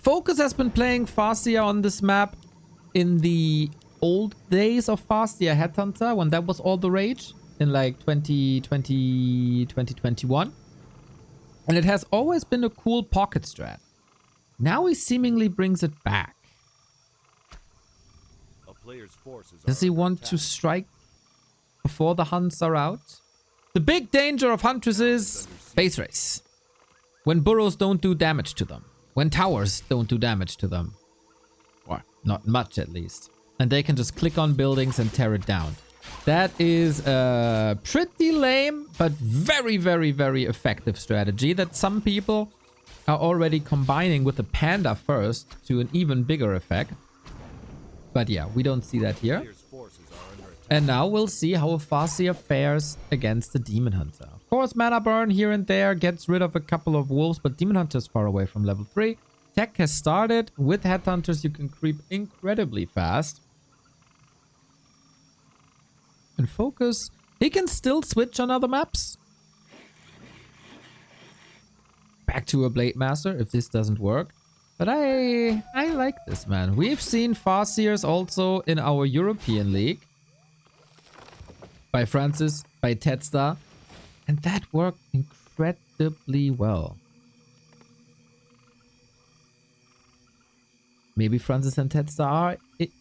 FoCuS has been playing Farseer on this map in the old days of Farseer Headhunter, when that was all the rage in like 2020, 2021. And it has always been a cool pocket strat. Now he seemingly brings it back. Does he want to strike before the hunts are out? The big danger of Huntress is base race. When burrows don't do damage to them. When towers don't do damage to them. Or not much at least. And they can just click on buildings and tear it down. That is a pretty lame, but very, very, very effective strategy that some people are already combining with the Panda first to an even bigger effect. But yeah, we don't see that here. And now we'll see how a Farseer fares against the Demon Hunter. Of course, mana burn here and there gets rid of a couple of wolves, but Demon Hunter is far away from level 3. Tech has started. With Headhunters, you can creep incredibly fast. And FoCuS, he can still switch on other maps. Back to a Blade Master if this doesn't work. But I like this, man. We've seen Farseers also in our European League. By Francis, by Tedstar. And that worked incredibly well. Maybe Francis and Tedstar are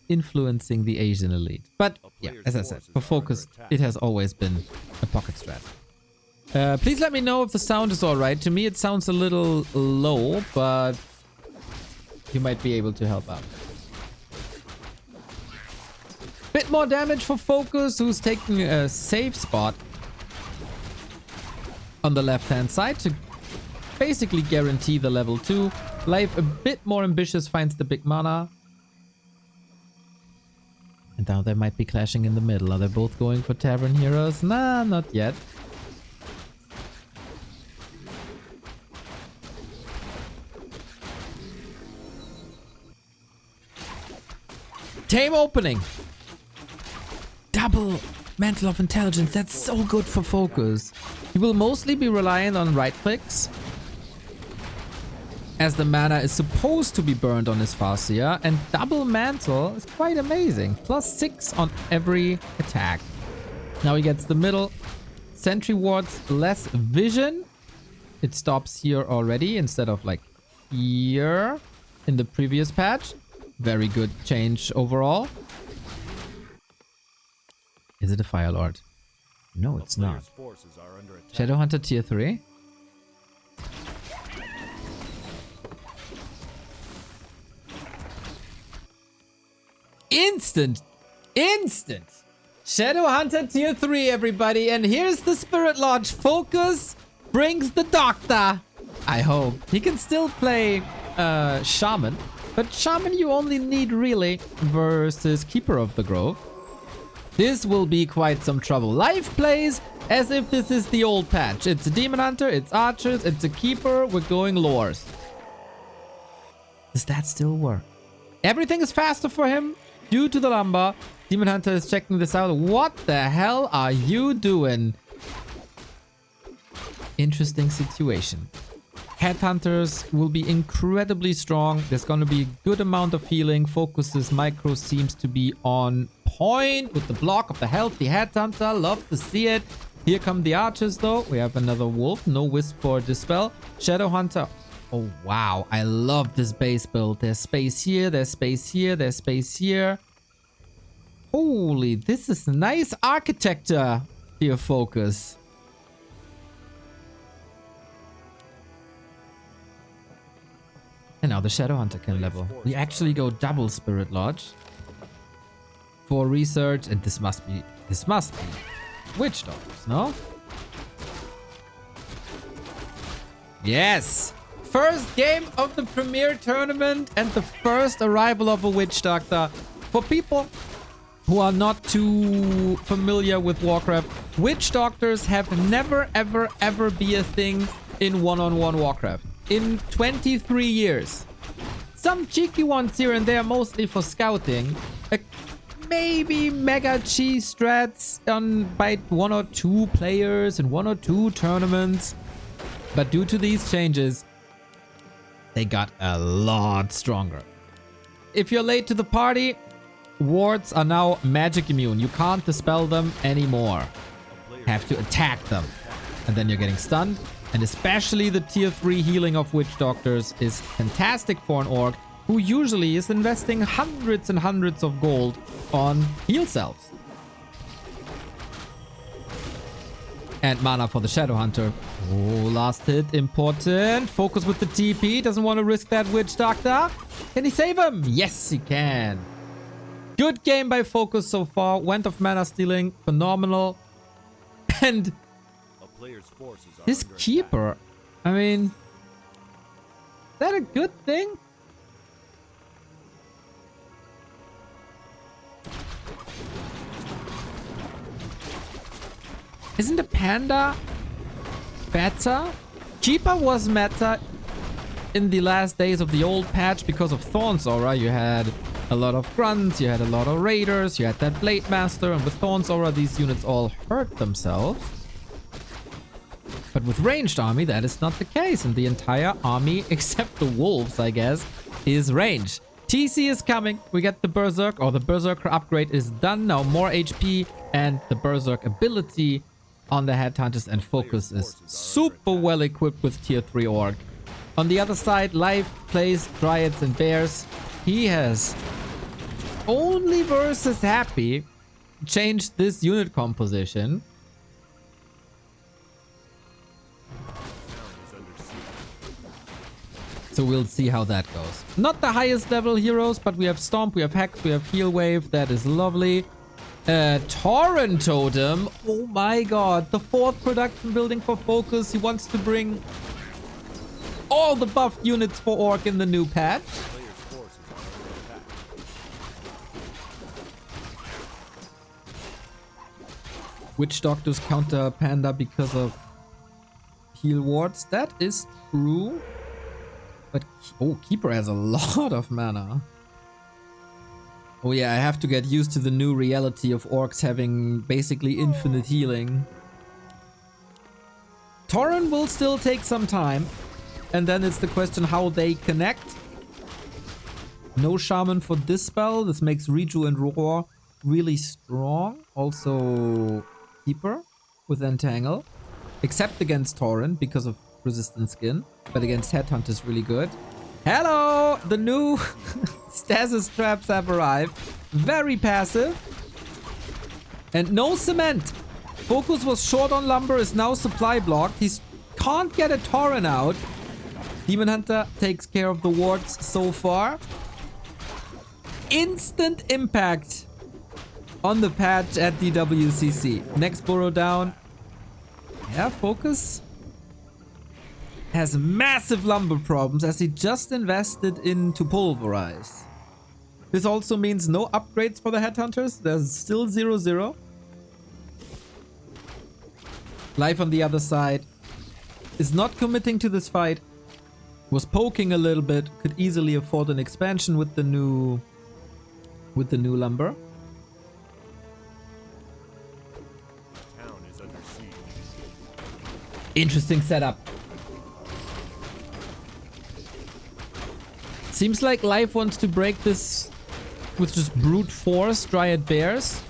influencing the Asian elite. But yeah, as I said, for FoCuS, it has always been a pocket strat. Please let me know if the sound is alright. To me, it sounds a little low, but you might be able to help out. Bit more damage for FoCuS, who's taking a safe spot on the left-hand side to basically guarantee the level 2. Life a bit more ambitious, finds the big mana. And now they might be clashing in the middle. Are they both going for Tavern Heroes? Nah, not yet. Tame opening. Double Mantle of Intelligence. That's so good for FoCuS. He will mostly be reliant on right clicks, as the mana is supposed to be burned on his Farseer, and double Mantle is quite amazing. +6 on every attack. Now he gets the middle. Sentry wards, less vision. It stops here already instead of like here in the previous patch. Very good change overall. Is it a Fire Lord? No, it's not. Shadowhunter tier 3. Instant Shadowhunter tier 3, everybody. And here's the Spirit Lodge. FoCuS brings the Doctor. I hope. He can still play Shaman. But Shaman you only need really versus Keeper of the Grove. This will be quite some trouble. Life plays as if this is the old patch. It's a Demon Hunter, it's Archers, it's a Keeper. We're going Lores. Does that still work? Everything is faster for him due to the lumber. Demon Hunter is checking this out. What the hell are you doing? Interesting situation. Headhunters will be incredibly strong. There's going to be a good amount of healing. FoCuS's micro seems to be on point with the block of the healthy Headhunter. Love to see it. Here come the Archers though. We have another Wolf. No Wisp for Dispel. Shadowhunter. Oh wow. I love this base build. There's space here. There's space here. There's space here. Holy, this is nice architecture here, FoCuS. And now the Shadowhunter can level. We actually go double Spirit Lodge for research, and this must be Witch Doctors, no? Yes! First game of the Premier Tournament and the first arrival of a Witch Doctor. For people who are not too familiar with Warcraft, Witch Doctors have never ever be a thing in one-on-one Warcraft. In 23 years. Some cheeky ones here and there, mostly for scouting. Maybe mega cheese strats by 1 or 2 players in 1 or 2 tournaments. But due to these changes, they got a lot stronger. If you're late to the party, wards are now magic immune. You can't dispel them anymore. Have to attack them. And then you're getting stunned. And especially the tier 3 healing of Witch Doctors is fantastic for an orc who usually is investing hundreds and hundreds of gold on heal cells. And mana for the Shadow Hunter. Oh, last hit, important. FoCuS with the TP, doesn't want to risk that Witch Doctor. Can he save him? Yes, he can. Good game by FoCuS so far. Went off mana stealing, phenomenal. And his keeper, I mean, is that a good thing? Isn't the panda better? Keeper was meta in the last days of the old patch because of Thorn's Aura. You had a lot of grunts, you had a lot of raiders, you had that Blade Master, and with Thorn's Aura these units all hurt themselves. But with ranged army that is not the case, and the entire army, except the wolves I guess, is ranged. TC is coming. We get the Berserk, or the Berserker upgrade is done now. More HP and the Berserk ability on the Headhunters, and FoCuS is super well equipped with tier 3 orc. On the other side, Life plays Dryads and Bears. He has only versus Happy changed this unit composition. So we'll see how that goes. Not the highest level heroes, but we have Stomp, we have Hex, we have Heal Wave. That is lovely. Torrent Totem. Oh my god. The 4th production building for FoCuS. He wants to bring all the buffed units for Orc in the new patch. Witch Doctors counter Panda because of heal wards. That is true. But, oh, Keeper has a lot of mana. Oh yeah, I have to get used to the new reality of orcs having basically infinite healing. Torrent will still take some time. And then it's the question how they connect. No Shaman for this spell. This makes Reju and Roar really strong. Also Keeper with Entangle. Except against Torrent because of resistant skin. But against Headhunt is really good. Hello! The new stasis traps have arrived. Very passive. And no cement. FoCuS was short on lumber, is now supply blocked. He can't get a Torrent out. Demon Hunter takes care of the wards so far. Instant impact on the patch at DWCC. Next burrow down. Yeah, FoCuS has massive lumber problems as he just invested into Pulverize. This also means no upgrades for the Headhunters. There's still 0-0. Life on the other side is not committing to this fight. Was poking a little bit. Could easily afford an expansion with the new lumber. Town is under siege. Interesting setup. Seems like Life wants to break this with just brute force Dryad Bears.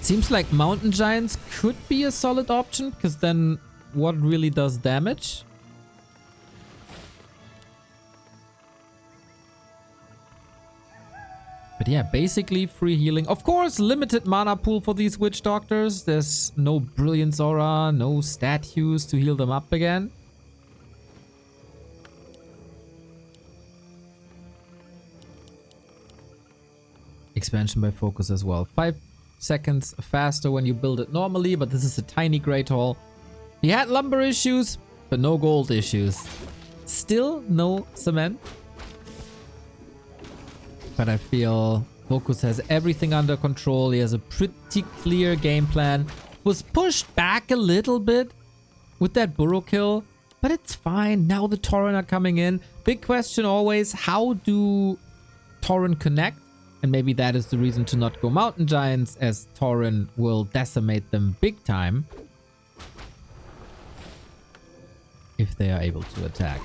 Seems like Mountain Giants could be a solid option, because then what really does damage? But yeah, basically free healing. Of course, limited mana pool for these Witch Doctors. There's no Brilliance Aura, no stat hues to heal them up again. Expansion by FoCuS as well. 5 seconds faster when you build it normally, but this is a tiny Great Hall. He had lumber issues, but no gold issues. Still no cement. But I feel FoCuS has everything under control. He has a pretty clear game plan. Was pushed back a little bit with that burrow kill, but it's fine. Now the Torrent are coming in. Big question always, how do Torrent connect? And maybe that is the reason to not go Mountain Giants, as Torrent will decimate them big time if they are able to attack.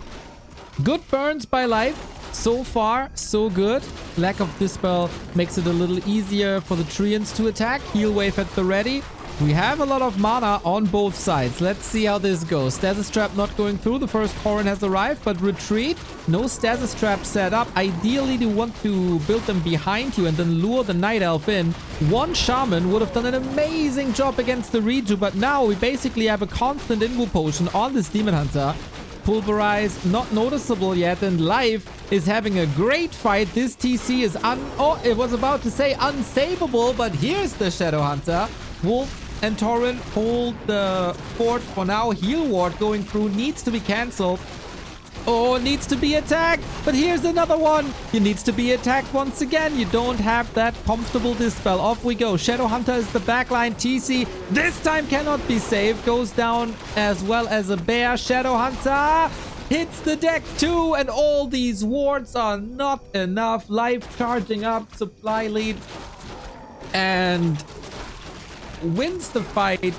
Good burns by life. So far, so good. Lack of Dispel makes it a little easier for the Treants to attack. Heal wave at the ready. We have a lot of mana on both sides. Let's see how this goes. Stasis Trap not going through. The first Corrin has arrived, but retreat. No Stasis Trap set up. Ideally, you want to build them behind you and then lure the Night Elf in. One Shaman would have done an amazing job against the Reju, but now we basically have a constant Invu Potion on this Demon Hunter. Pulverize, not noticeable yet, and Life is having a great fight. This TC is it was about to say unsavable, but here's the Shadow Hunter. Wolf and Torrent hold the fort for now. Heal Ward going through needs to be cancelled. Oh, needs to be attacked. But here's another one. He needs to be attacked once again. You don't have that comfortable Dispel. Off we go. Shadow Hunter is the backline. TC this time cannot be saved. Goes down as well as a bear. Shadow Hunter hits the deck too. And all these wards are not enough. Life charging up. Supply lead. And wins the fight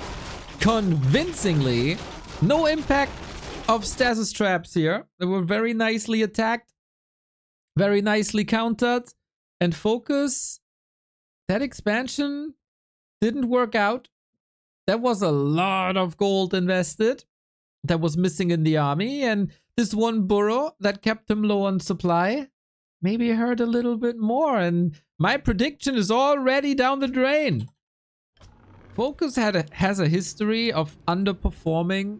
convincingly. No impact of Stasis Traps here. They were very nicely attacked. Very nicely countered. And FoCuS, that expansion didn't work out. There was a lot of gold invested that was missing in the army. And this one burrow that kept him low on supply maybe hurt a little bit more. And my prediction is already down the drain. FoCuS has a history of underperforming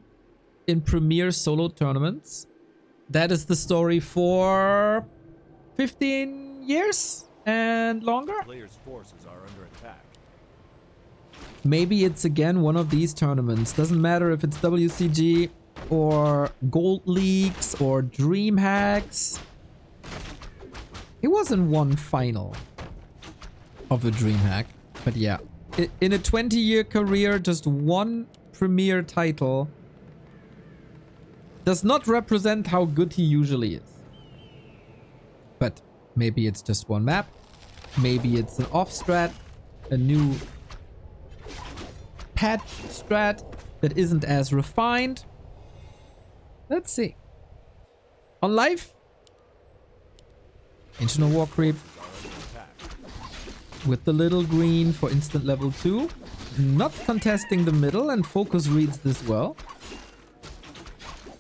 in premier solo tournaments. That is the story for 15 years and longer. Players' forces are under attack. Maybe it's again one of these tournaments. Doesn't matter if it's WCG or Gold Leagues or Dream Hacks. It wasn't one final of a Dream Hack, but yeah. In a 20-year career, just one premier title does not represent how good he usually is. But maybe it's just one map. Maybe it's an off strat, a new patch strat that isn't as refined. Let's see. On life, Ancient War Creep with the little green for instant level 2. Not contesting the middle, and FoCuS reads this well.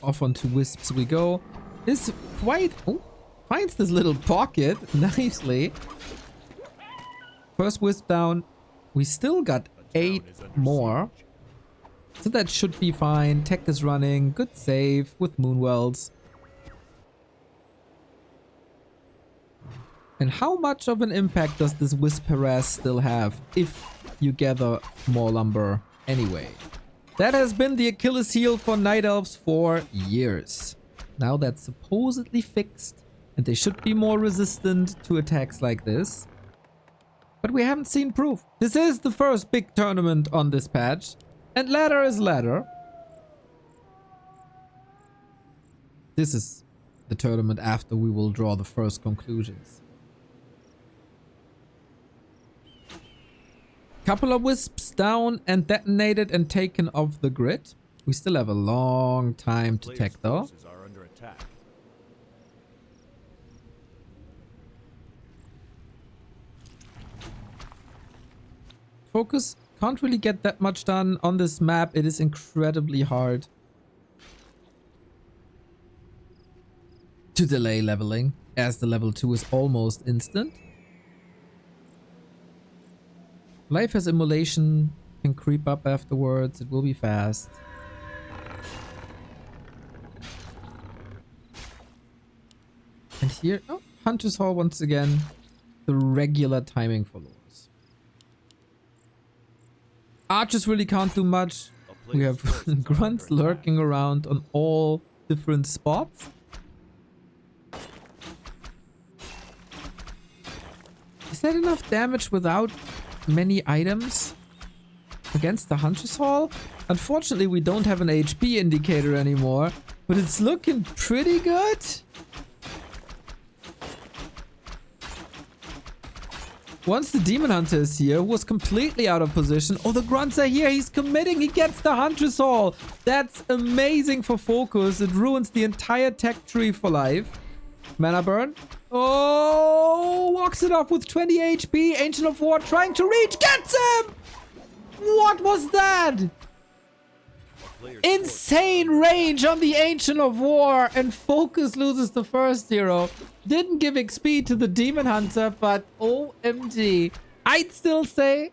Off onto Wisps we go. Is quite... Oh, finds this little pocket nicely. First Wisp down. We still got 8 more. So that should be fine. Tech is running. Good save with Moonwells. And how much of an impact does this Wisp Harass still have if you gather more lumber anyway? That has been the Achilles heel for Night Elves for years. Now that's supposedly fixed and they should be more resistant to attacks like this. But we haven't seen proof. This is the first big tournament on this patch, and ladder is ladder. This is the tournament after we will draw the first conclusions. Couple of Wisps down and detonated and taken off the grid. We still have a long time to tech though. Are under attack. FoCuS can't really get that much done on this map. It is incredibly hard to delay leveling, as the level 2 is almost instant. Life has immolation, can creep up afterwards, it will be fast. And here, oh, Hunter's Hall once again, the regular timing for lures. Archers really can't do much. We have grunts lurking around on all different spots. Is that enough damage without many items against the Hunter's Hall? Unfortunately, we don't have an HP indicator anymore, but it's looking pretty good. Once the Demon Hunter is here, who was completely out of position. Oh, the Grunts are here. He's committing. He gets the Huntress Hall. That's amazing for FoCuS. It ruins the entire tech tree for life. Mana burn. Oh, walks it off with 20 HP. Ancient of War trying to reach. Gets him! What was that? Insane range on the Ancient of War. And FoCuS loses the first hero. Didn't give XP to the Demon Hunter, but OMG. I'd still say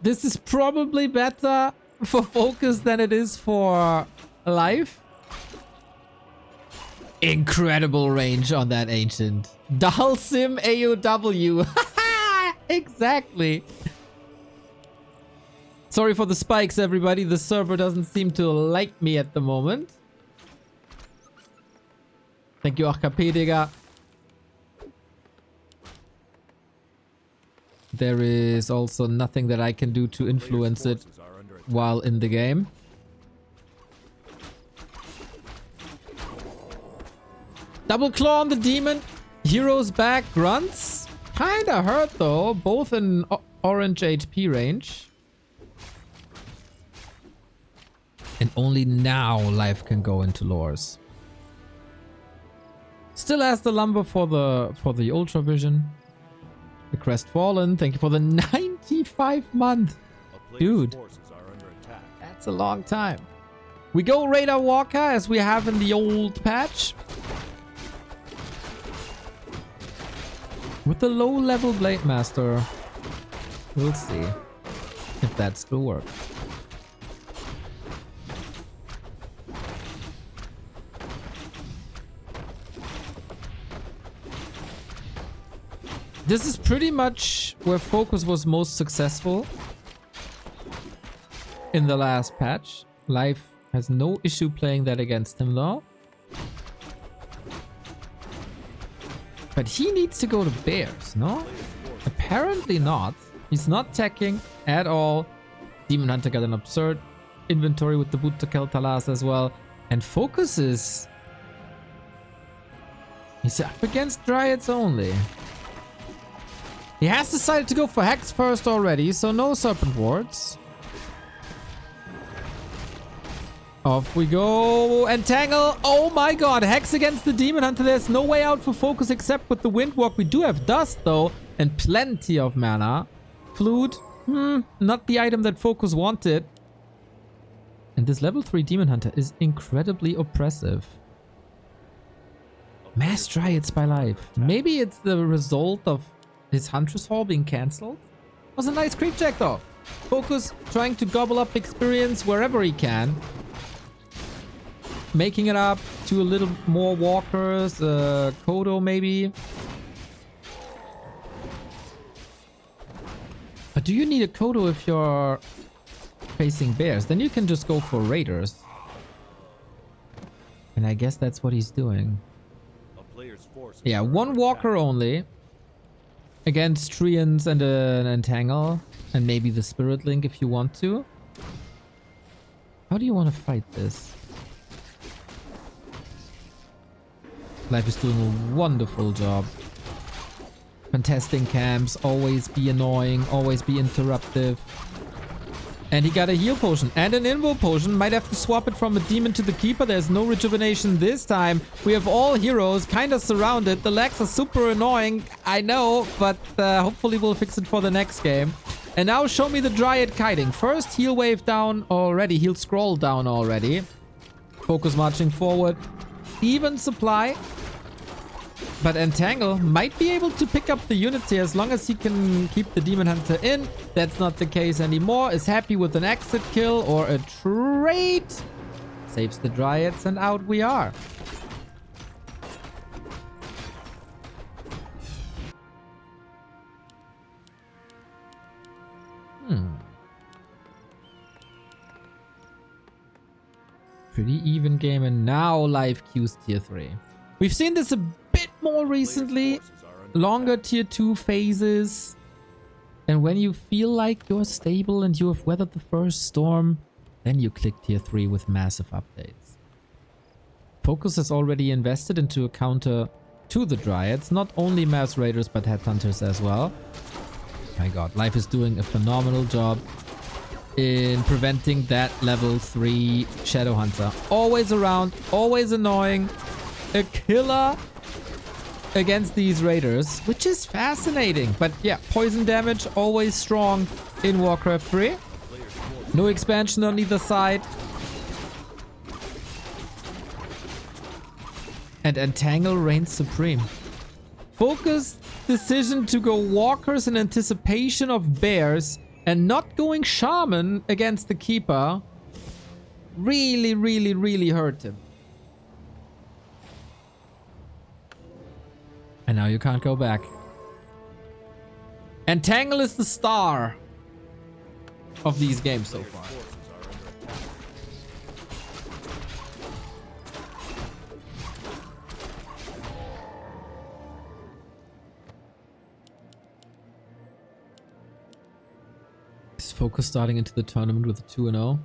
this is probably better for FoCuS than it is for Life. Incredible range on that Ancient. Dalsim AOW. Exactly. Sorry for the spikes, everybody. The server doesn't seem to like me at the moment. Thank you, AKP, Digga. There is also nothing that I can do to influence it while in the game. Double claw on the demon. Heroes back. Grunts. Kinda hurt though. Both in orange HP range. And only now life can go into lores. Still has the lumber for the ultra vision. The Crestfallen, thank you for the 95 month. Dude, that's a long time. We go Radar Walker as we have in the old patch. With the low level Blade Master. We'll see if that still works. This is pretty much where FoCuS was most successful in the last patch. Life has no issue playing that against him though. But he needs to go to bears, no? Apparently not. He's not teching at all. Demon Hunter got an absurd inventory with the boot to kill Talas as well. And FoCuS is... he's up against Dryads only. He has decided to go for Hex first already, so no Serpent Wards. Off we go. Entangle. Oh my god. Hex against the Demon Hunter. There's no way out for FoCuS except with the Windwalk. We do have Dust though, and plenty of mana. Flute. Not the item that FoCuS wanted. And this level 3 Demon Hunter is incredibly oppressive. Mass Dryads by Life. Maybe it's the result of his Huntress Hall being cancelled. Was a nice creep check though. FoCuS trying to gobble up experience wherever he can. Making it up to a little more walkers. Kodo maybe. But do you need a Kodo if you're facing bears? Then you can just go for raiders. And I guess that's what he's doing. Yeah, one walker only. Against Treants and an Entangle. And maybe the Spirit Link if you want to. How do you want to fight this? Life is doing a wonderful job. Contesting camps, always be annoying, always be interruptive. And he got a heal potion and an invo potion. Might have to swap it from a demon to the keeper. There's no rejuvenation this time. We have all heroes kind of surrounded. The lags are super annoying, I know, but hopefully we'll fix it for the next game. And now show me the Dryad kiting. First heal wave down already. Heal scroll down already. FoCuS marching forward. Even supply. But Entangle might be able to pick up the units here as long as he can keep the Demon Hunter in. That's not the case anymore. Is happy with an exit kill or a trade. Saves the Dryads and out we are. Pretty even game, and now live queues tier 3. We've seen this a bit more recently. Longer tier 2 phases. And when you feel like you're stable and you have weathered the first storm, then you click tier 3 with massive updates. FoCuS has already invested into a counter to the Dryads. Not only Mass Raiders, but Headhunters as well. My god, Life is doing a phenomenal job in preventing that level 3 Shadow Hunter. Always around, always annoying. A killer against these Raiders, which is fascinating. But yeah, poison damage always strong in Warcraft 3. No expansion on either side. And Entangle reigns supreme. FoCuS decision to go Walkers in anticipation of Bears and not going Shaman against the Keeper really hurt him. And now you can't go back. Entangle is the star of these games so far. Is FoCuS starting into the tournament with a 2-0?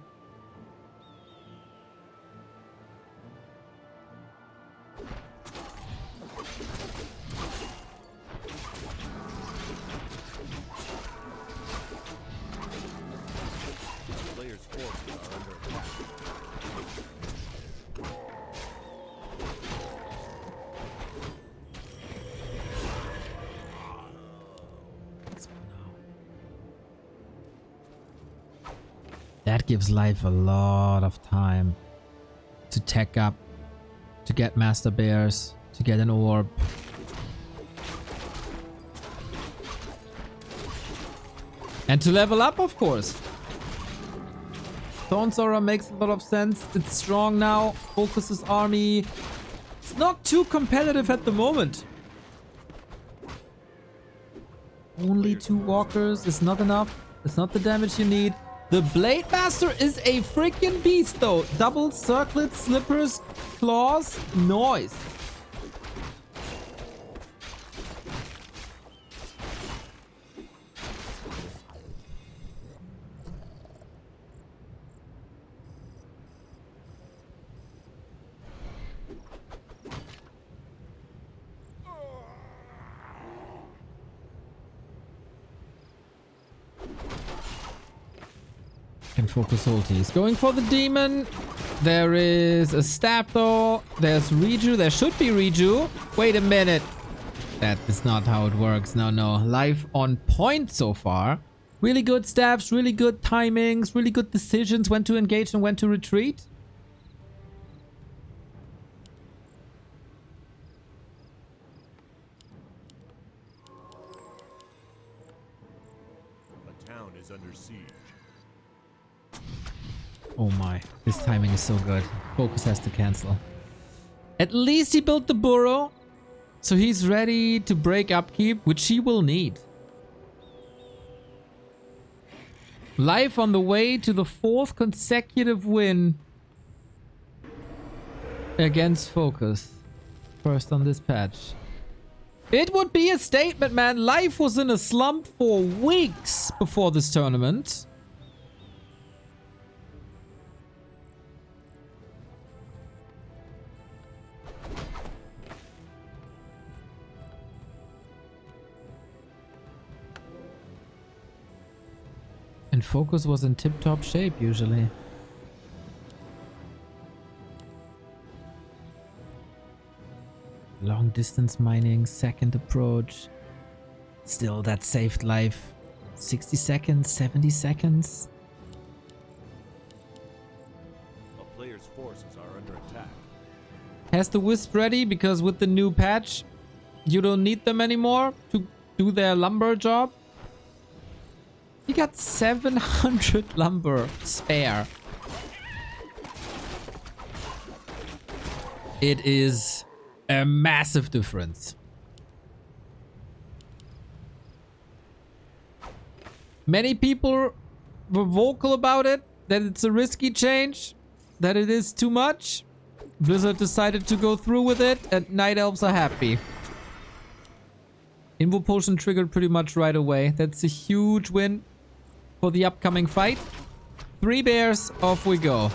That gives Life a lot of time to tech up, to get Master Bears, to get an orb. And to level up, of course. Thorn Sora makes a lot of sense. It's strong now. FoCuS's army. It's not too competitive at the moment. Only 2 walkers is not enough. It's not the damage you need. The Blade Master is a freaking beast though. Double circlet, slippers, claws, noise. Can FoCuS ulti. He's going for the demon. There is a staff though. There's Reju. There should be Reju. Wait a minute. That is not how it works. No. Life on point so far. Really good staffs, really good timings, really good decisions when to engage and when to retreat. A town is under siege. Oh my, this timing is so good. FoCuS has to cancel. At least he built the burrow, so he's ready to break upkeep, which he will need. Life on the way to the 4th consecutive win against FoCuS. First on this patch. It would be a statement, man. Life was in a slump for weeks before this tournament. And FoCuS was in tip-top shape usually. Long distance mining, second approach. Still, that saved Life. 60 seconds, 70 seconds. A player's forces are under attack. Has the Wisp ready because with the new patch, you don't need them anymore to do their lumber job. He got 700 lumber spare. It is a massive difference. Many people were vocal about it, that it's a risky change, that it is too much. Blizzard decided to go through with it, and Night Elves are happy. Invo Potion triggered pretty much right away. That's a huge win for the upcoming fight. 3 bears, off we go.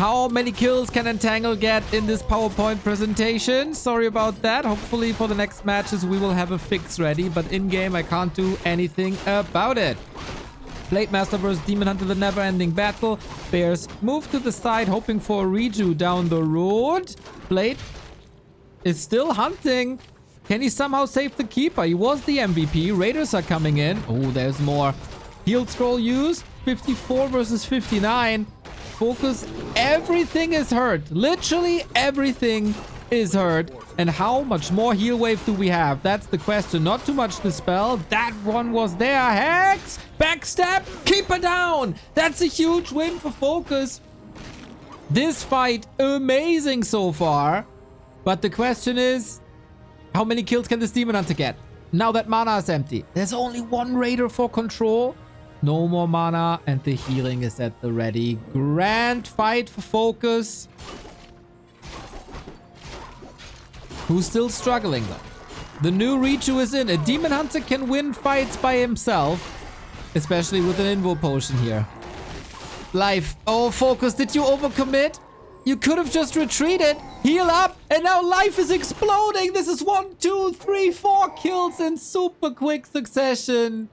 How many kills can Entangle get in this PowerPoint presentation? Sorry about that. Hopefully for the next matches we will have a fix ready. But in-game I can't do anything about it. Blade Master versus Demon Hunter, the never-ending battle. Bears move to the side, hoping for a redo down the road. Blade is still hunting. Can he somehow save the Keeper? He was the MVP. Raiders are coming in. Oh, there's more. Heal Scroll used. 54 versus 59. FoCuS, everything is hurt. Literally everything is hurt. And how much more heal wave do we have? That's the question. Not too much to spell. That one was there. Hex! Backstab! Keeper down! That's a huge win for FoCuS. This fight, amazing so far. But the question is, how many kills can this Demon Hunter get? Now that mana is empty. There's only one Raider for control. No more mana, and the healing is at the ready. Grand fight for FoCuS. Who's still struggling though? The new Richu is in. A Demon Hunter can win fights by himself, especially with an Invo Potion here. Life. Oh, FoCuS, did you overcommit? You could have just retreated, heal up, and now life is exploding. This is 1, 2, 3, 4 kills in super quick succession.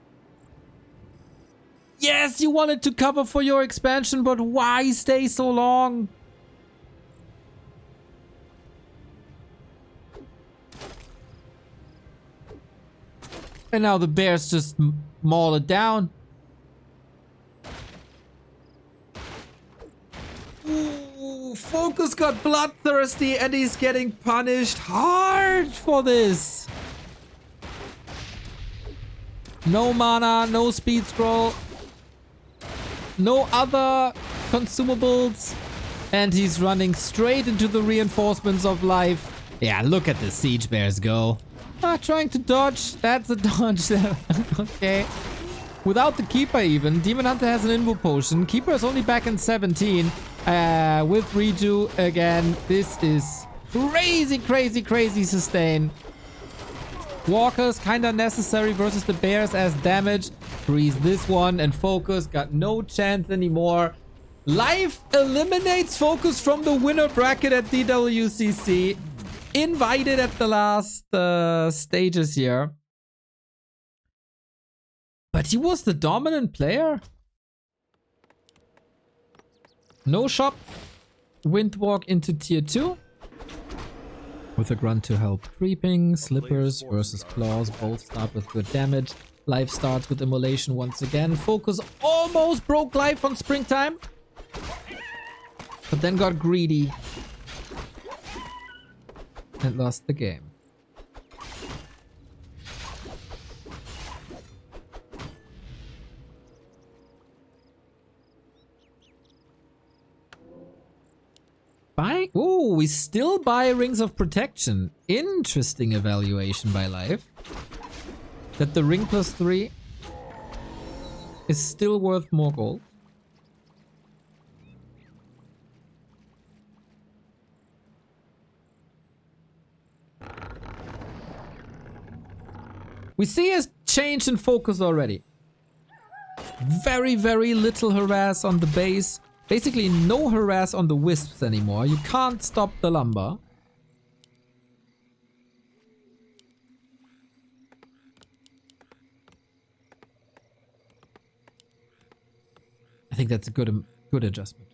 Yes, you wanted to cover for your expansion, but why stay so long? And now the Bears just maul it down. Ooh, FoCuS got bloodthirsty and he's getting punished hard for this. No mana, no speed scroll. No other consumables. And he's running straight into the reinforcements of life. Yeah, look at the Siege Bears go. Trying to dodge. That's a dodge. Okay. Without the Keeper even. Demon Hunter has an Invo Potion. Keeper is only back in 17. With Reju again. This is crazy, crazy, crazy sustain. Walkers kinda necessary versus the Bears as damage. Freeze this one, and FoCuS got no chance anymore. Life eliminates FoCuS from the winner bracket at DWCC. Invited at the last stages here. But he was the dominant player. No shop. Windwalk into tier 2. With a grunt to help creeping. Slippers versus claws. Both start with good damage. Life starts with immolation once again. FoCuS almost broke life on springtime. But then got greedy. And lost the game. Buy? Oh, we still buy Rings of Protection. Interesting evaluation by Life. That the ring +3 is still worth more gold. We see a change in FoCuS already. Very, very little harass on the base. Basically no harass on the wisps anymore. You can't stop the lumber. I think that's a good adjustment.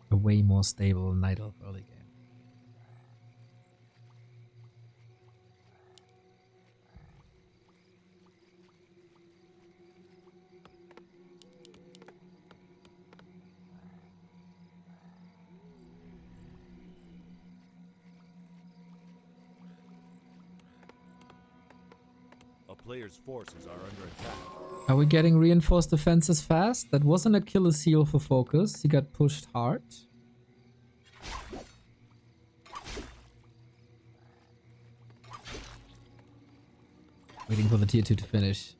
A way more stable Night Elf early game. Players' forces are under attack. Are we getting reinforced defenses fast? That was an Achilles heel for FoCuS. He got pushed hard. Waiting for the tier 2 to finish.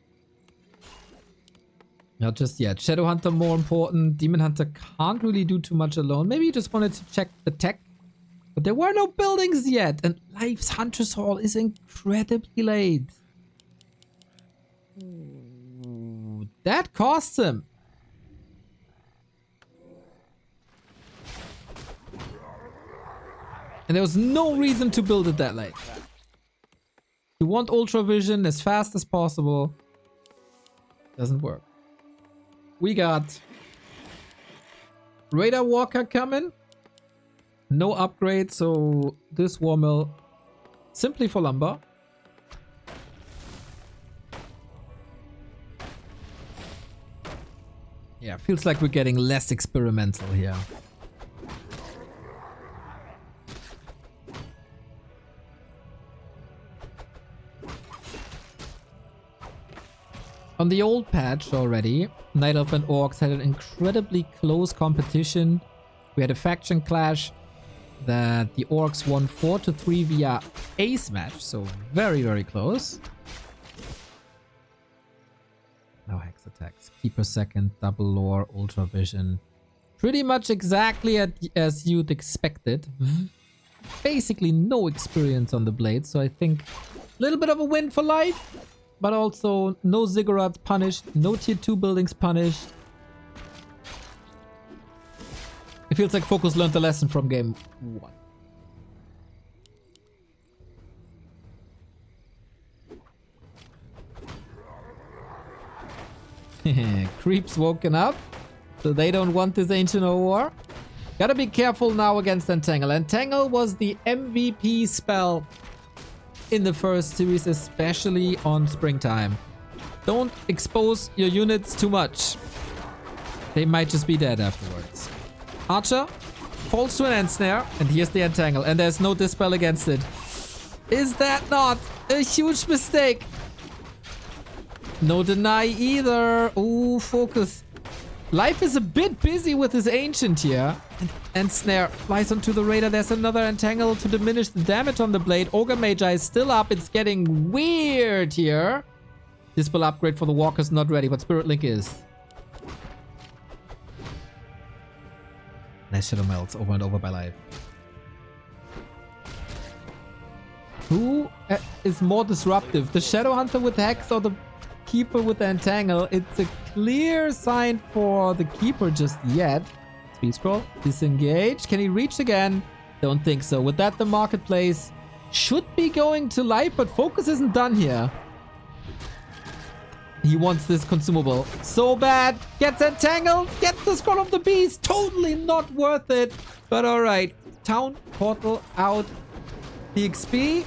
Not just yet. Shadow Hunter more important. Demon Hunter can't really do too much alone. Maybe he just wanted to check the tech. But there were no buildings yet. And Life's Hunter's Hall is incredibly late. That costs him. And there was no reason to build it that late. You want Ultra Vision as fast as possible. Doesn't work. We got Radar Walker coming. No upgrade, so this war mill simply for lumber. Yeah, feels like we're getting less experimental here. On the old patch already, Night Elf and Orcs had an incredibly close competition. We had a faction clash that the Orcs won 4-3 via ace match, so very, very close. No hex attacks. Keeper second, double lore, ultra vision. Pretty much exactly as you'd expected. Basically no experience on the blade, so I think a little bit of a win for life. But also no ziggurats punished, no tier 2 buildings punished. It feels like FoCuS learned the lesson from game 1. Creeps woken up, so they don't want this Ancient of War. Gotta be careful now against Entangle. Entangle was the MVP spell in the first series, especially on springtime. Don't expose your units too much. They might just be dead afterwards. Archer falls to an ensnare, and here's the Entangle, and there's no dispel against it. Is that not a huge mistake? No deny either. Ooh, FoCuS. Life is a bit busy with his Ancient here. And Snare flies onto the radar. There's another Entangle to diminish the damage on the blade. Ogre Magi is still up. It's getting weird here. Dispel upgrade for the Walkers not ready, but Spirit Link is. Nice Shadow Melts over and over by life. Who is more disruptive? The Shadow Hunter with Hex or the Keeper with the Entangle? It's a clear sign for the Keeper just yet. Speed scroll. Disengage. Can he reach again? Don't think so. With that, the Marketplace should be going to life, but FoCuS isn't done here. He wants this consumable so bad. Gets entangled. Gets the Scroll of the Beast. Totally not worth it. But alright. Town Portal out. The XP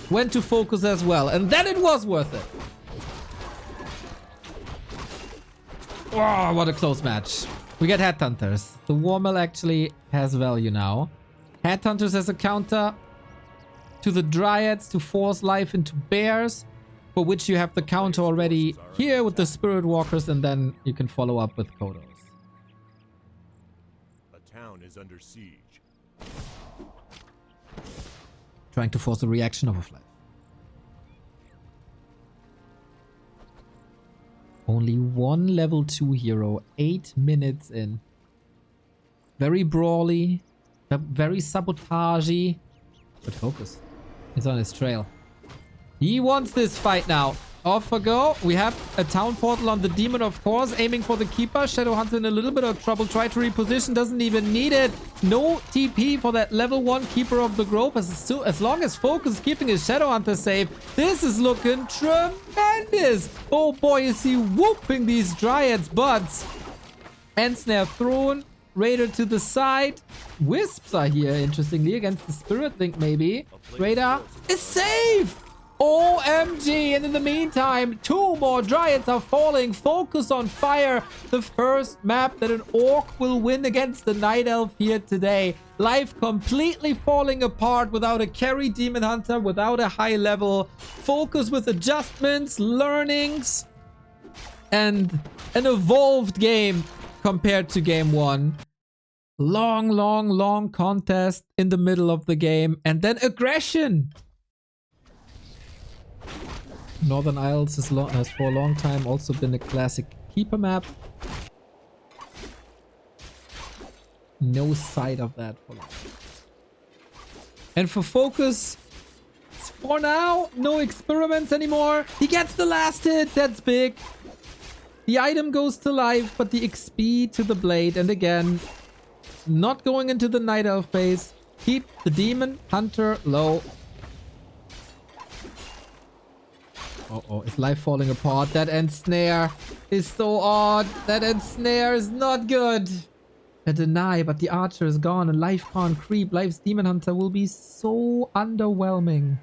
went to FoCuS as well. And then it was worth it. Oh, what a close match. We get Headhunters. The War Mill actually has value now. Headhunters as a counter to the Dryads to force life into bears, for which you have the counter already here with the Spirit Walkers, and then you can follow up with Kodos. A town is under siege. Trying to force a reaction of a flag. Only one level 2 hero, 8 minutes in. Very brawly, very sabotagey, but FoCuS is on his trail. He wants this fight now. Off we go. We have a town portal on the demon, of course, aiming for the Keeper. Shadow Hunter in a little bit of trouble. Try to reposition, doesn't even need it. No TP for that level 1 Keeper of the Grove. As long as FoCuS is keeping his Shadow Hunter safe, this is looking tremendous. Oh boy, is he whooping these Dryads' butts. Ensnare thrown. Raider to the side. Wisps are here, interestingly, against the Spirit Link, maybe. Radar is safe. OMG, and in the meantime, 2 more Dryads are falling. FoCuS on fire. The first map that an Orc will win against the Night Elf here today. Life completely falling apart without a carry Demon Hunter, without a high level. FoCuS with adjustments, learnings, and an evolved game compared to game 1. Long contest in the middle of the game, and then aggression. Northern Isles has for a long time also been a classic Keeper map. No sight of that for long. And for FoCuS, for now, no experiments anymore. He gets the last hit. That's big. The item goes to life, but the XP to the blade. And again, not going into the Night Elf phase. Keep the demon hunter low. Uh-oh, is life falling apart? That end snare is so odd. That end snare is not good. A deny, but the archer is gone and life can't creep. Life's demon hunter will be so underwhelming.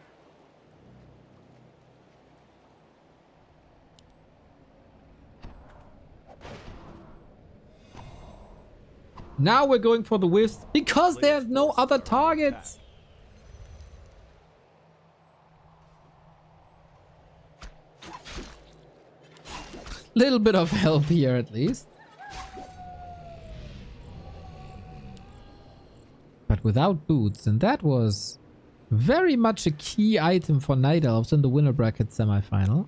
Now we're going for the wisp because there's no other targets. Little bit of help here at least. But without boots, and that was very much a key item for Night Elves in the winner bracket semifinal.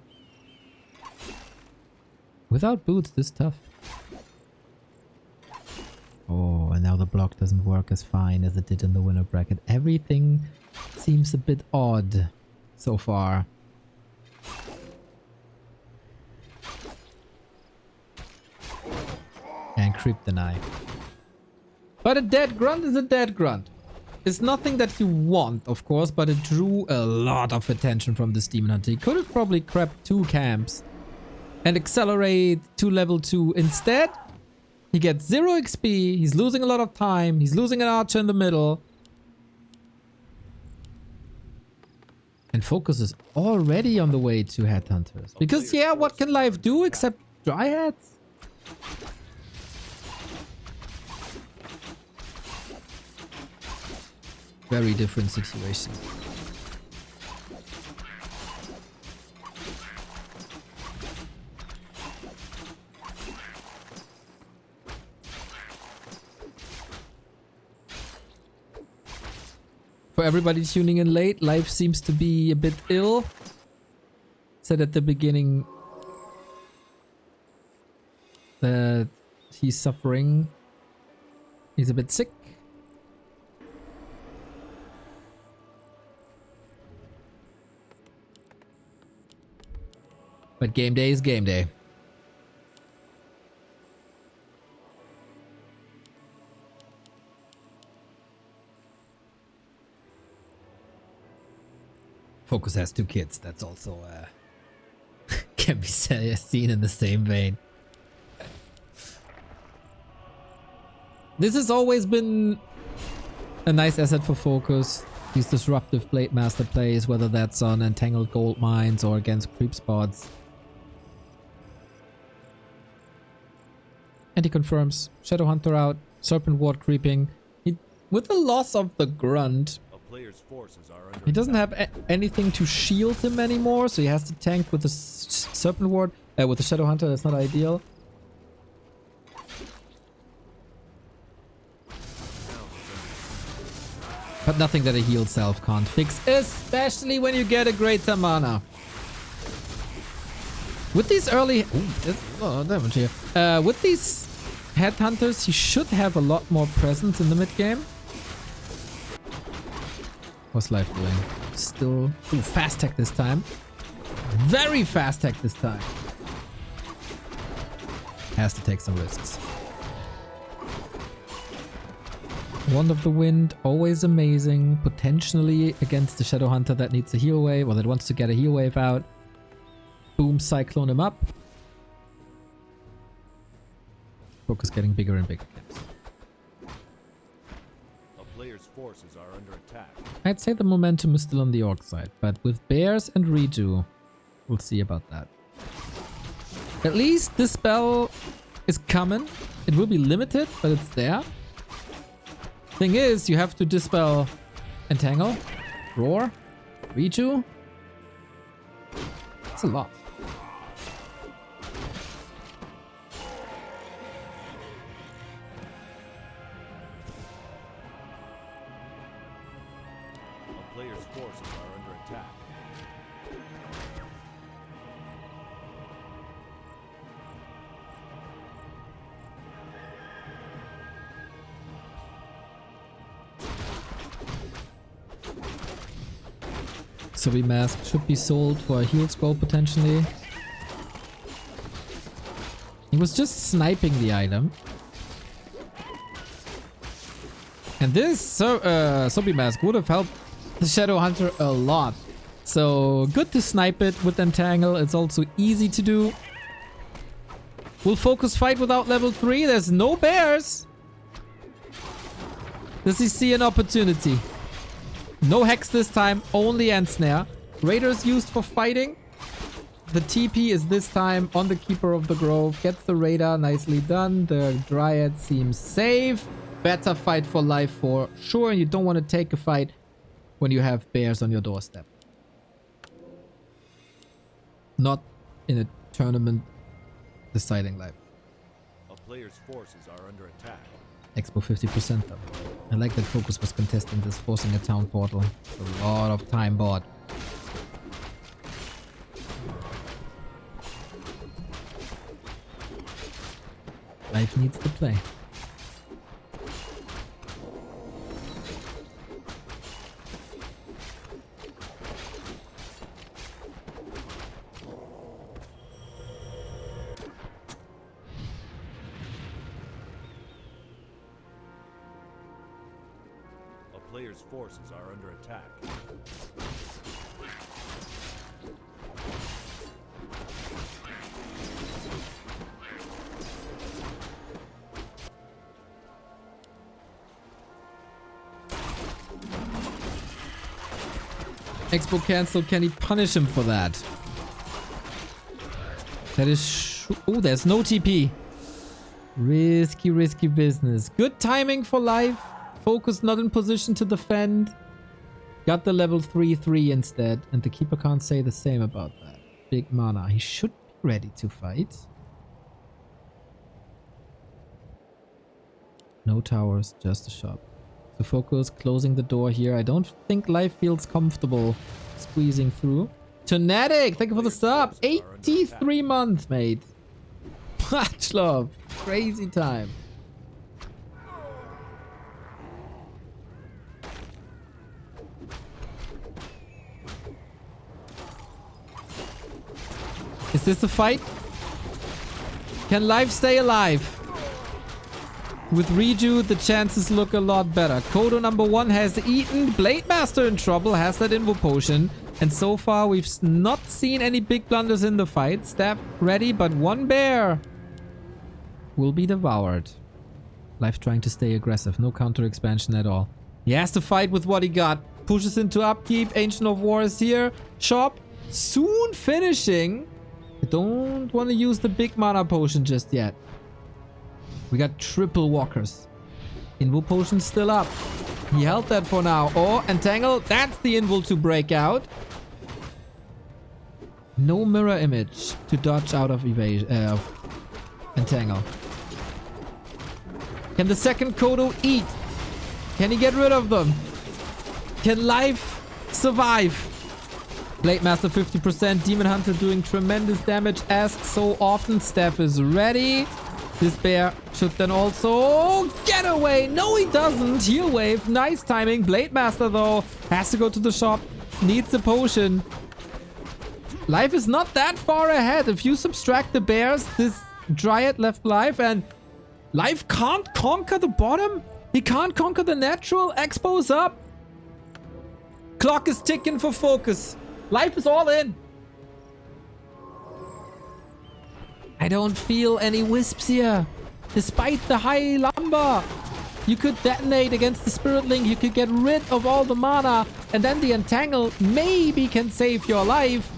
Without boots, this tough. Oh, and now the block doesn't work as fine as it did in the winner bracket. Everything seems a bit odd so far. And creep deny. But a dead grunt is a dead grunt. It's nothing that you want, of course, but it drew a lot of attention from this demon hunter. He could have probably crept 2 camps and accelerate to level 2. Instead, he gets 0 XP, he's losing a lot of time, he's losing an archer in the middle. And FoCuS is already on the way to headhunters. Because yeah, what can life do except dryads? Very different situation. For everybody tuning in late, life seems to be a bit ill. Said at the beginning that he's suffering. He's a bit sick. But game day is game day. FoCuS has 2 kids. That's also can be seen in the same vein. This has always been a nice asset for FoCuS. These disruptive Blade Master plays, whether that's on entangled gold mines or against creep spots. And he confirms Shadowhunter out, Serpent Ward creeping. With the loss of the grunt, he doesn't have anything to shield him anymore, so he has to tank with the Serpent Ward. With the Shadowhunter, that's not ideal. But nothing that a healed self can't fix, especially when you get a greater mana. With these early... Ooh, there's a lot of damage here. With these headhunters, he should have a lot more presence in the mid game. What's life doing? Still... Ooh, fast tech this time. Very fast tech this time. Has to take some risks. Wand of the Wind, always amazing. Potentially against the Shadowhunter that needs a heal wave, or that wants to get a heal wave out. Boom, Cyclone him up. FoCuS getting bigger and bigger. A player's forces are under attack. I'd say the momentum is still on the Orc side, but with Bears and Reju, we'll see about that. At least this spell is coming. It will be limited, but it's there. Thing is, you have to dispel Entangle, Roar, Reju. That's a lot. A player's forces are under attack. Sobi Mask should be sold for a heal scroll potentially. He was just sniping the item. And this zombie mask would have helped the Shadow Hunter a lot. So good to snipe it with Entangle. It's also easy to do. We'll FoCuS fight without level 3. There's no bears. Does he see an opportunity? No hex this time, only Ensnare. Raiders used for fighting. The TP is this time on the Keeper of the Grove. Gets the Raider, nicely done. The Dryad seems safe. Better fight for life for sure. You don't want to take a fight when you have bears on your doorstep. Not in a tournament deciding life. A player's forces are under attack. Expo 50% though. I like that FoCuS was contesting this, forcing a town portal. It's a lot of time bought. Life needs to play. A player's forces are under attack. Expo cancel. Can he punish him for that? That is... Oh, there's no TP. Risky, risky business. Good timing for life. FoCuS not in position to defend. Got the level 3/3 instead. And the Keeper can't say the same about that. Big mana. He should be ready to fight. No towers, just a shop. So FoCuS closing the door here. I don't think life feels comfortable squeezing through. Tonetic, thank you for the sub. 83 months, mate. Much love. Crazy time. Is this a fight? Can life stay alive? With Reju, the chances look a lot better. Kodo number 1 has eaten. Blade Master in trouble, has that Invo Potion. And so far, we've not seen any big blunders in the fight. Stab ready, but one bear will be devoured. Life trying to stay aggressive. No counter expansion at all. He has to fight with what he got. Pushes into upkeep. Ancient of War is here. Shop. Soon finishing. I don't want to use the big mana potion just yet. We got triple walkers. Invo Potion still up. He held that for now. Oh, Entangle. That's the Invo to break out. No mirror image to dodge out of evasion. Entangle. Can the second Kodo eat? Can he get rid of them? Can life survive? Blade Master 50%. Demon Hunter doing tremendous damage as so often. Staff is ready. This bear should then also get away. No, he doesn't. Heal wave. Nice timing. Blade Master, though, has to go to the shop. Needs a potion. Life is not that far ahead. If you subtract the bears, this Dryad left life, and life can't conquer the bottom. He can't conquer the natural. Expo's up. Clock is ticking for FoCuS. Life is all in. I don't feel any wisps here. Despite the high lumber, you could detonate against the Spirit Link. You could get rid of all the mana. And then the Entangle maybe can save your life.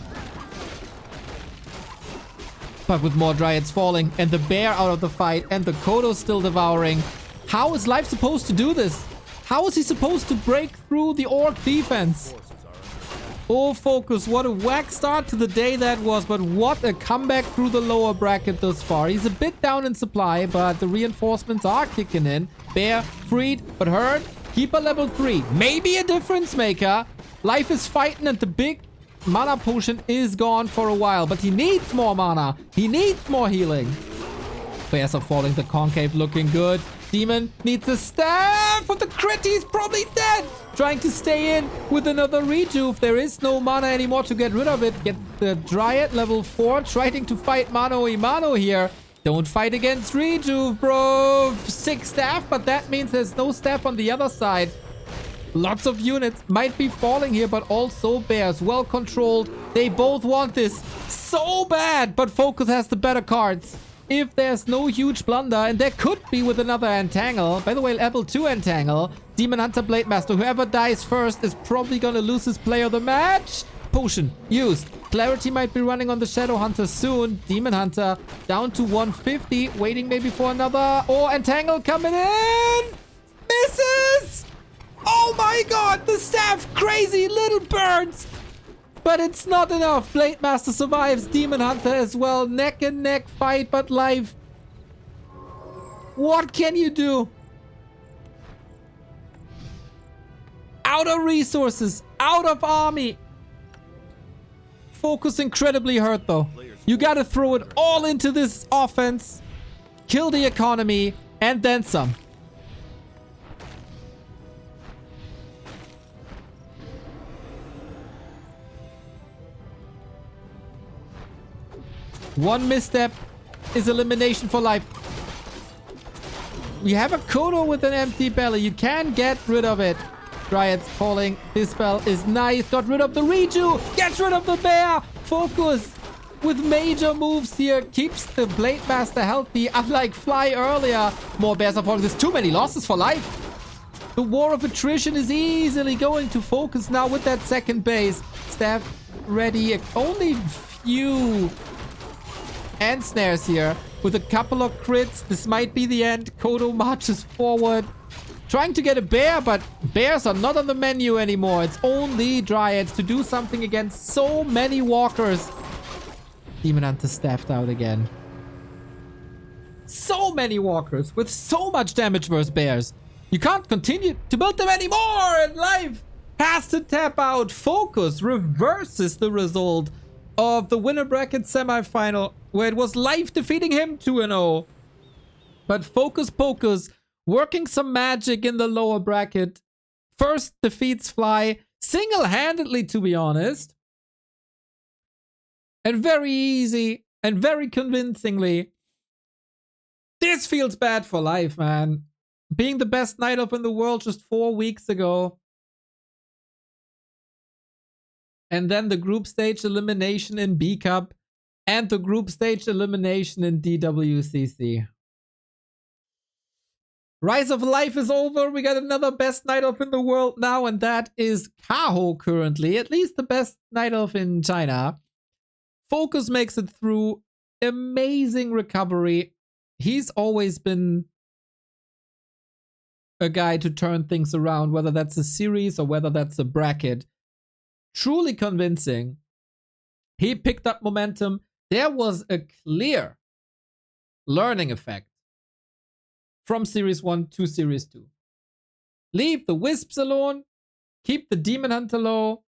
But with more Dryads falling and the bear out of the fight and the Kodo still devouring, how is life supposed to do this? How is he supposed to break through the Orc defense? Oh, FoCuS, what a whack start to the day that was, but what a comeback through the lower bracket thus far. He's a bit down in supply, but the reinforcements are kicking in. Bear, freed, but hurt. Keeper level 3. Maybe a difference maker. Life is fighting and the big mana potion is gone for a while, but he needs more mana. He needs more healing. Bears are falling. The concave looking good. Demon needs a staff, but the crit, he's probably dead. Trying to stay in with another rejuve. There is no mana anymore to get rid of it. Get the Dryad level 4, trying to fight mano a mano here. Don't fight against Rejuve, bro. 6 staff, but that means there's no staff on the other side. Lots of units might be falling here, but also bears. Well controlled. They both want this so bad, but FoCuS has the better cards. If there's no huge blunder, and there could be with another Entangle. By the way, level 2 Entangle. Demon Hunter, Blade Master. Whoever dies first is probably gonna lose his play of the match. Potion used. Clarity might be running on the Shadow Hunter soon. Demon Hunter down to 150. Waiting maybe for another. Oh, Entangle coming in. Misses. Oh my god. The staff. Crazy little birds. But it's not enough. Blade Master survives. Demon Hunter as well. Neck and neck fight, but live. What can you do? Out of resources. Out of army. FoCuS incredibly hurt though. You gotta throw it all into this offense. Kill the economy. And then some. One misstep is elimination for life. We have a Kodo with an empty belly. You can get rid of it. Dryad's calling. This spell is nice. Got rid of the Reju. Gets rid of the bear. FoCuS with major moves here. Keeps the Blade Master healthy. Unlike Fly earlier. More bears are falling. There's too many losses for life. The war of attrition is easily going to FoCuS now with that second base. Staff ready. Only few and snares here. With a couple of crits. This might be the end. Kodo marches forward. Trying to get a bear, but bears are not on the menu anymore. It's only Dryads to do something against so many walkers. Demon Hunter staffed out again. So many walkers with so much damage versus bears. You can't continue to build them anymore, and life has to tap out. FoCuS reverses the result of the winner bracket semifinal, where it was life defeating him 2-0. But FoCuS working some magic in the lower bracket. First defeats Fly single-handedly, to be honest. And very easy and very convincingly. This feels bad for life, man. Being the best Night Elf in the world just 4 weeks ago. And then the group stage elimination in B Cup. And the group stage elimination in DWCC. Rise of Life is over. We got another best Night Elf in the world now, and that is Kaho currently. At least the best Night Elf in China. FoCuS makes it through. Amazing recovery. He's always been a guy to turn things around, whether that's a series or whether that's a bracket. Truly convincing. He picked up momentum. There was a clear learning effect from Series 1 to Series 2. Leave the Wisps alone. Keep the Demon Hunter low.